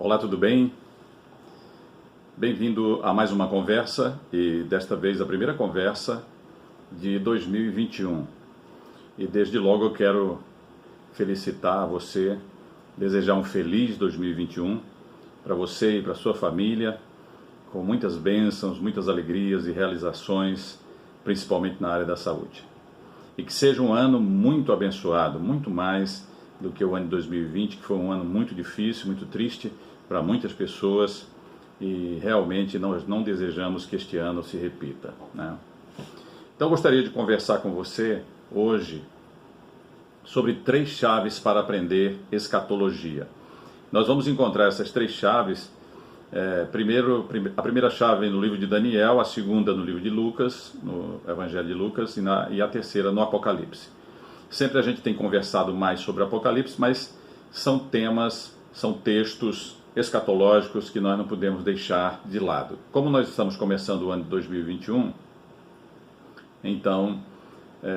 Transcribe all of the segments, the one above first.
Olá, tudo bem? Bem-vindo a mais uma conversa e desta vez a primeira conversa de 2021. E desde logo eu quero felicitar você, desejar um feliz 2021 para você e para sua família, com muitas bênçãos, muitas alegrias e realizações, principalmente na área da saúde. E que seja um ano muito abençoado, muito mais do que o ano de 2020, que foi um ano muito difícil, muito triste para muitas pessoas, e realmente nós não desejamos que este ano se repita, né? Então eu gostaria de conversar com você hoje sobre 3 chaves para aprender escatologia. Nós vamos encontrar essas 3 chaves, a primeira chave no livro de Daniel, a segunda no livro de Lucas, no Evangelho de Lucas, e a terceira no Apocalipse. Sempre a gente tem conversado mais sobre Apocalipse, mas são temas, são textos escatológicos que nós não podemos deixar de lado. Como nós estamos começando o ano de 2021, então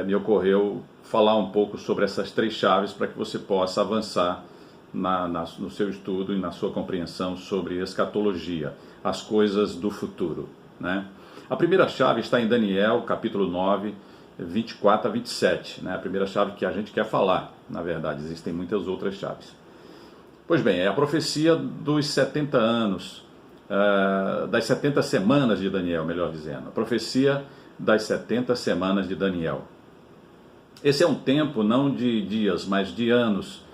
me ocorreu falar um pouco sobre essas 3 chaves para que você possa avançar no seu estudo e na sua compreensão sobre escatologia, as coisas do futuro, né? A primeira chave está em Daniel, capítulo 9, 24 a 27, né? A primeira chave que a gente quer falar, na verdade, existem muitas outras chaves. Pois bem, é a profecia dos 70 anos, das 70 semanas de Daniel, melhor dizendo. A profecia das 70 semanas de Daniel. Esse é um tempo não de dias, mas de anos,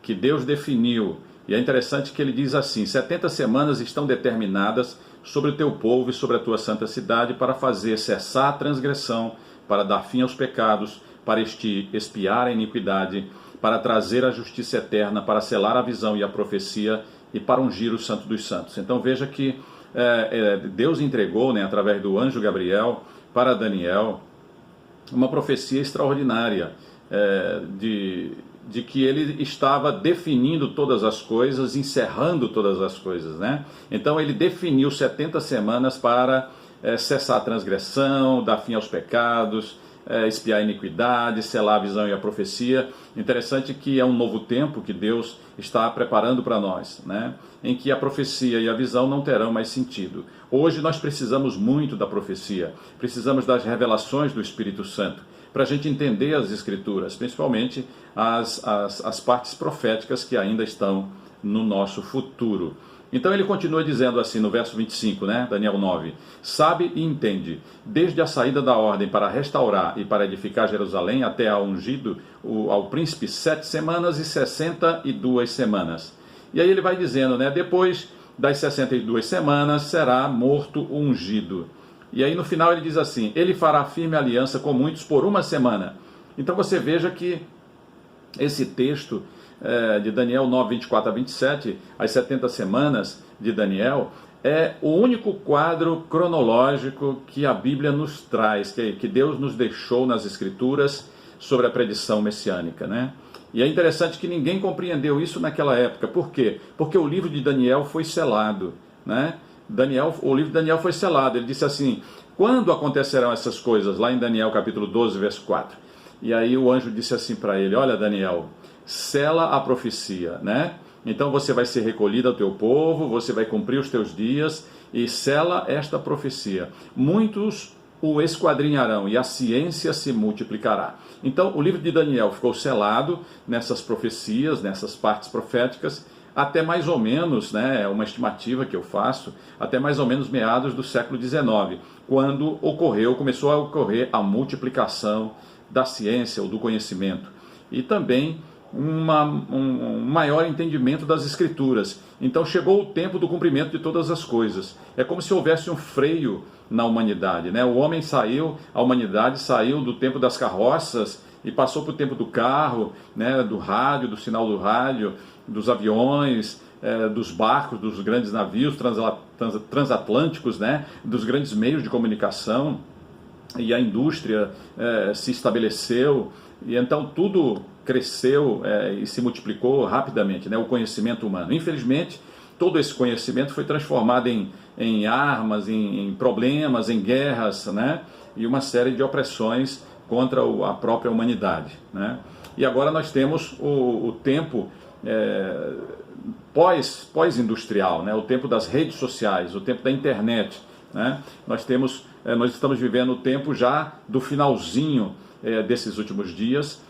que Deus definiu. E é interessante que ele diz assim: 70 semanas estão determinadas sobre o teu povo e sobre a tua santa cidade para fazer cessar a transgressão, para dar fim aos pecados, para expiar a iniquidade, para trazer a justiça eterna, para selar a visão e a profecia e para ungir o Santo dos Santos. Então veja que Deus entregou, né, através do anjo Gabriel, para Daniel, uma profecia extraordinária de que ele estava definindo todas as coisas, encerrando todas as coisas, né? Então ele definiu 70 semanas para cessar a transgressão, dar fim aos pecados, expiar a iniquidade, selar a visão e a profecia. Interessante que é um novo tempo que Deus está preparando para nós, né? Em que a profecia e a visão não terão mais sentido. Hoje nós precisamos muito da profecia, precisamos das revelações do Espírito Santo, para a gente entender as Escrituras, principalmente as partes proféticas que ainda estão no nosso futuro. Então ele continua dizendo assim no verso 25, né, Daniel 9, sabe e entende, desde a saída da ordem para restaurar e para edificar Jerusalém até ao ungido, ao príncipe, 7 semanas e 62 semanas. E aí ele vai dizendo, né, depois das 62 semanas será morto o ungido. E aí no final ele diz assim, ele fará firme aliança com muitos por 1 semana. Então você veja que esse texto de Daniel 9, 24 a 27, as 70 semanas de Daniel, é o único quadro cronológico que a Bíblia nos traz, que Deus nos deixou nas Escrituras sobre a predição messiânica, né? E é interessante que ninguém compreendeu isso naquela época. Por quê? Porque o livro de Daniel foi selado, né? O livro de Daniel foi selado. Ele disse assim, quando acontecerão essas coisas? Lá em Daniel capítulo 12, verso 4. E aí o anjo disse assim para ele, olha Daniel, sela a profecia, né? Então você vai ser recolhido ao teu povo, você vai cumprir os teus dias e sela esta profecia. Muitos o esquadrinharão e a ciência se multiplicará. Então o livro de Daniel ficou selado nessas profecias, nessas partes proféticas, até mais ou menos, né, uma estimativa que eu faço, até mais ou menos meados do século XIX, quando começou a ocorrer a multiplicação da ciência ou do conhecimento. E também um maior entendimento das Escrituras. Então chegou o tempo do cumprimento de todas as coisas. É como se houvesse um freio na humanidade, né? O homem saiu, a humanidade saiu do tempo das carroças e passou para o tempo do carro, né? Do rádio, do sinal do rádio, dos aviões, dos barcos, dos grandes navios transatlânticos, né? Dos grandes meios de comunicação, e a indústria se estabeleceu, e então tudo cresceu e se multiplicou rapidamente, né? O conhecimento humano. Infelizmente, todo esse conhecimento foi transformado em armas, em problemas, em guerras, né? E uma série de opressões contra a própria humanidade, né? E agora nós temos o tempo pós-industrial, né? O tempo das redes sociais, o tempo da internet, né? Nós estamos vivendo o tempo já do finalzinho desses últimos dias,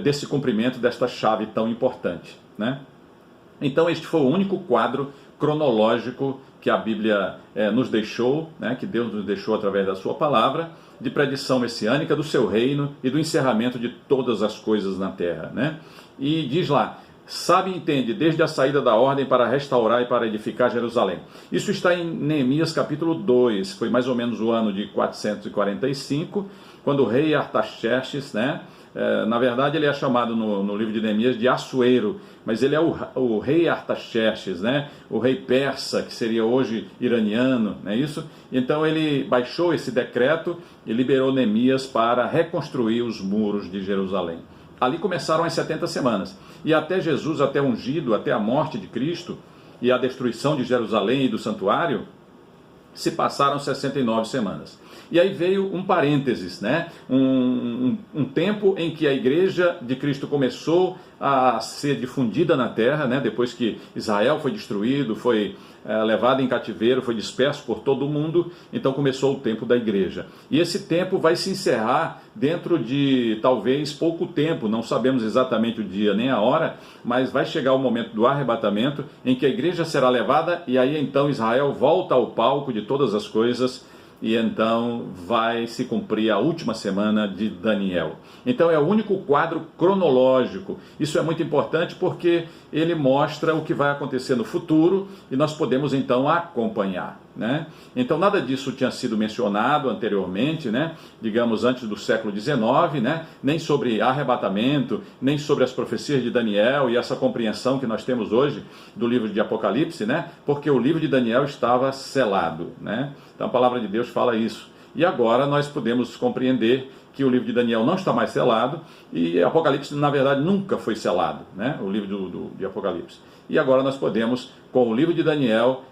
desse cumprimento desta chave tão importante, né? Então este foi o único quadro cronológico que a Bíblia nos deixou, né? Que Deus nos deixou através da sua palavra, de predição messiânica do seu reino e do encerramento de todas as coisas na terra, né? E diz lá: sabe e entende desde a saída da ordem para restaurar e para edificar Jerusalém. Isso está em Neemias capítulo 2, foi mais ou menos o ano de 445, quando o rei Artaxerxes, né? Na verdade ele é chamado no livro de Neemias de Assuero, mas ele é o rei Artaxerxes, né? O rei persa, que seria hoje iraniano, não é isso? Então ele baixou esse decreto e liberou Neemias para reconstruir os muros de Jerusalém. Ali começaram as 70 semanas, e até Jesus, até ungido, até a morte de Cristo e a destruição de Jerusalém e do santuário, se passaram 69 semanas. E aí veio um parênteses, né? Um tempo em que a igreja de Cristo começou a ser difundida na terra, né? Depois que Israel foi destruído, foi levado em cativeiro, foi disperso por todo o mundo, então começou o tempo da igreja. E esse tempo vai se encerrar dentro de talvez pouco tempo, não sabemos exatamente o dia nem a hora, mas vai chegar o momento do arrebatamento em que a igreja será levada e aí então Israel volta ao palco de todas as coisas. E então vai se cumprir a última semana de Daniel. Então é o único quadro cronológico. Isso é muito importante porque ele mostra o que vai acontecer no futuro e nós podemos então acompanhar, né? Então nada disso tinha sido mencionado anteriormente, né? Digamos antes do século XIX, né? Nem sobre arrebatamento, nem sobre as profecias de Daniel e essa compreensão que nós temos hoje do livro de Apocalipse, né? Porque o livro de Daniel estava selado, né? Então a palavra de Deus fala isso. E agora nós podemos compreender que o livro de Daniel não está mais selado e Apocalipse, na verdade, nunca foi selado, né? O livro de Apocalipse. E agora nós podemos, com o livro de Daniel,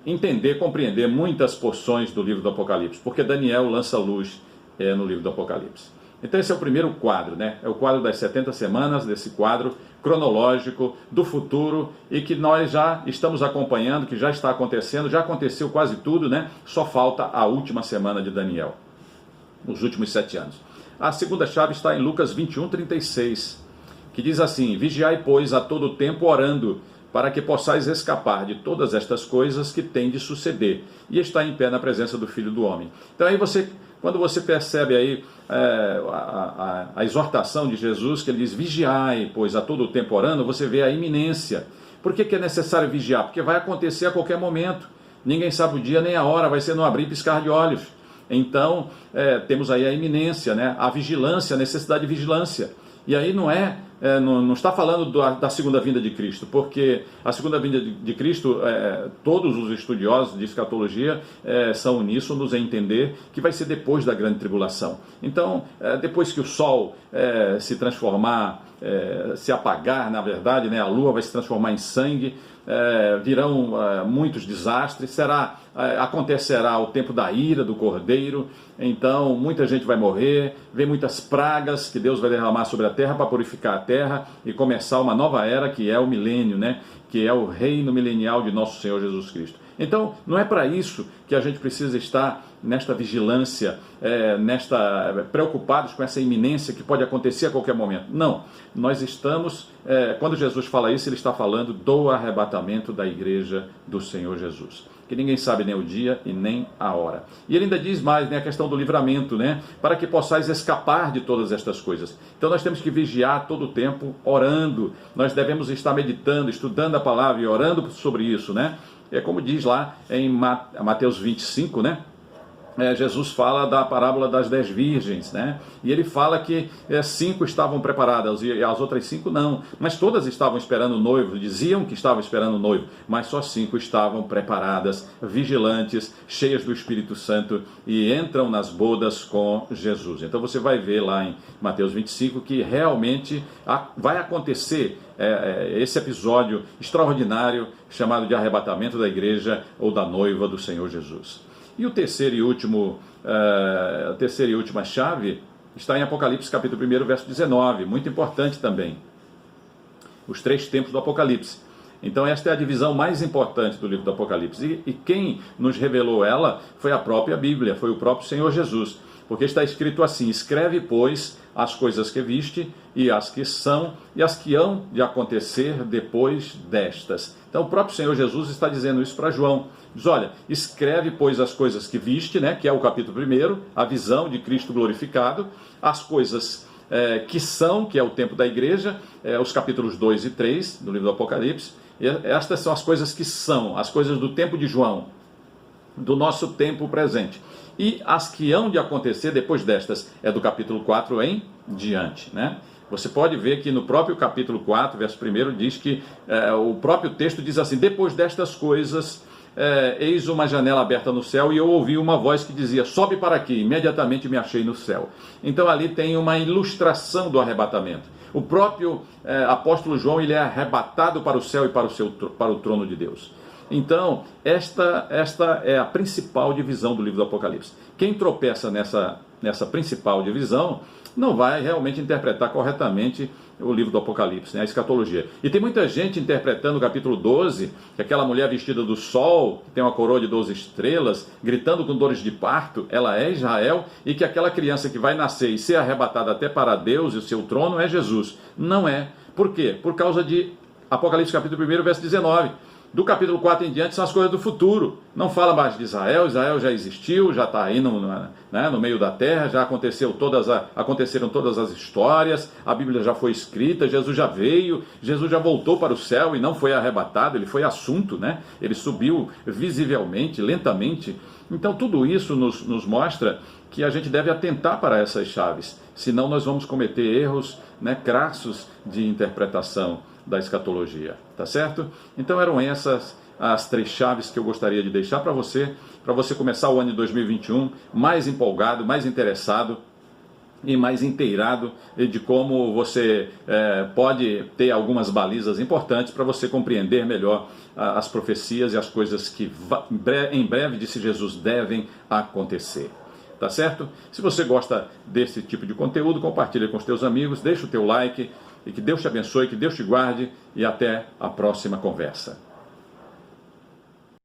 entender, compreender muitas porções do livro do Apocalipse, porque Daniel lança luz no livro do Apocalipse. Então esse é o primeiro quadro, né? É o quadro das 70 semanas, desse quadro cronológico do futuro e que nós já estamos acompanhando, que já está acontecendo, já aconteceu quase tudo, né? Só falta a última semana de Daniel, os últimos 7 anos. A segunda chave está em Lucas 21:36, que diz assim: vigiai, pois, a todo tempo orando, para que possais escapar de todas estas coisas que têm de suceder, e estar em pé na presença do Filho do Homem. Então aí quando você percebe aí a exortação de Jesus, que ele diz, vigiai, pois a todo tempo orando, você vê a iminência. Por que é necessário vigiar? Porque vai acontecer a qualquer momento. Ninguém sabe o dia nem a hora, vai ser no abrir e piscar de olhos. Então, temos aí a iminência, né? A vigilância, a necessidade de vigilância. E aí não está falando da segunda vinda de Cristo, porque a segunda vinda de Cristo, todos os estudiosos de escatologia são uníssonos em entender que vai ser depois da grande tribulação. Então, depois que o sol se transformar, se apagar, na verdade, né, a lua vai se transformar em sangue, virão muitos desastres, acontecerá o tempo da ira do Cordeiro, então muita gente vai morrer, vem muitas pragas que Deus vai derramar sobre a terra para purificar a terra e começar uma nova era que é o milênio, né? Que é o reino milenial de nosso Senhor Jesus Cristo. Então, não é para isso que a gente precisa estar nesta vigilância, preocupados com essa iminência que pode acontecer a qualquer momento. Não, nós estamos, quando Jesus fala isso, ele está falando do arrebatamento da igreja do Senhor Jesus, que ninguém sabe nem o dia e nem a hora. E ele ainda diz mais, né, a questão do livramento, né, para que possais escapar de todas estas coisas. Então nós temos que vigiar todo o tempo orando, nós devemos estar meditando, estudando a palavra e orando sobre isso, né? É como diz lá em Mateus 25, né? Jesus fala da parábola das 10 virgens, né? E ele fala que 5 estavam preparadas e as outras 5 não, mas todas estavam esperando o noivo, diziam que estavam esperando o noivo, mas só 5 estavam preparadas, vigilantes, cheias do Espírito Santo e entram nas bodas com Jesus. Então você vai ver lá em Mateus 25 que realmente vai acontecer esse episódio extraordinário chamado de arrebatamento da igreja ou da noiva do Senhor Jesus. E a terceira e última chave está em Apocalipse capítulo 1, verso 19, muito importante também. os 3 tempos do Apocalipse. Então esta é a divisão mais importante do livro do Apocalipse. E quem nos revelou ela foi a própria Bíblia, foi o próprio Senhor Jesus. Porque está escrito assim: escreve, pois, as coisas que viste, e as que são, e as que hão de acontecer depois destas. Então o próprio Senhor Jesus está dizendo isso para João. Diz, olha, escreve, pois, as coisas que viste, né, que é o capítulo 1, a visão de Cristo glorificado, as coisas que são, que é o tempo da igreja, os capítulos 2 e 3 do livro do Apocalipse. E estas são as coisas que são, as coisas do tempo de João, do nosso tempo presente. E as que hão de acontecer depois destas, é do capítulo 4 em diante, né? Você pode ver que no próprio capítulo 4, verso 1, diz que o próprio texto diz assim: depois destas coisas, eis uma janela aberta no céu, e eu ouvi uma voz que dizia: sobe para aqui. Imediatamente me achei no céu. Então ali tem uma ilustração do arrebatamento. O próprio apóstolo João, ele é arrebatado para o céu e para o trono de Deus. Então, esta é a principal divisão do livro do Apocalipse. Quem tropeça nessa principal divisão não vai realmente interpretar corretamente o livro do Apocalipse, né, a escatologia. E tem muita gente interpretando o capítulo 12, que aquela mulher vestida do sol, que tem uma coroa de 12 estrelas, gritando com dores de parto, ela é Israel, e que aquela criança que vai nascer e ser arrebatada até para Deus e o seu trono é Jesus. Não é. Por quê? Por causa de Apocalipse capítulo 1, verso 19. Do capítulo 4 em diante são as coisas do futuro. Não fala mais de Israel. Israel já existiu, já está aí no meio da terra, já aconteceram todas as histórias, a Bíblia já foi escrita, Jesus já veio, Jesus já voltou para o céu e não foi arrebatado, ele foi assunto, né? Ele subiu visivelmente, lentamente. Então tudo isso nos mostra que a gente deve atentar para essas chaves, senão nós vamos cometer erros, né, crassos de interpretação da escatologia, tá certo? Então eram essas as 3 chaves que eu gostaria de deixar para você começar o ano de 2021 mais empolgado, mais interessado e mais inteirado de como você pode ter algumas balizas importantes para você compreender melhor as profecias e as coisas que em breve, disse Jesus, devem acontecer. Tá certo? Se você gosta desse tipo de conteúdo, compartilhe com os teus amigos, deixa o teu like, e que Deus te abençoe, que Deus te guarde, e até a próxima conversa.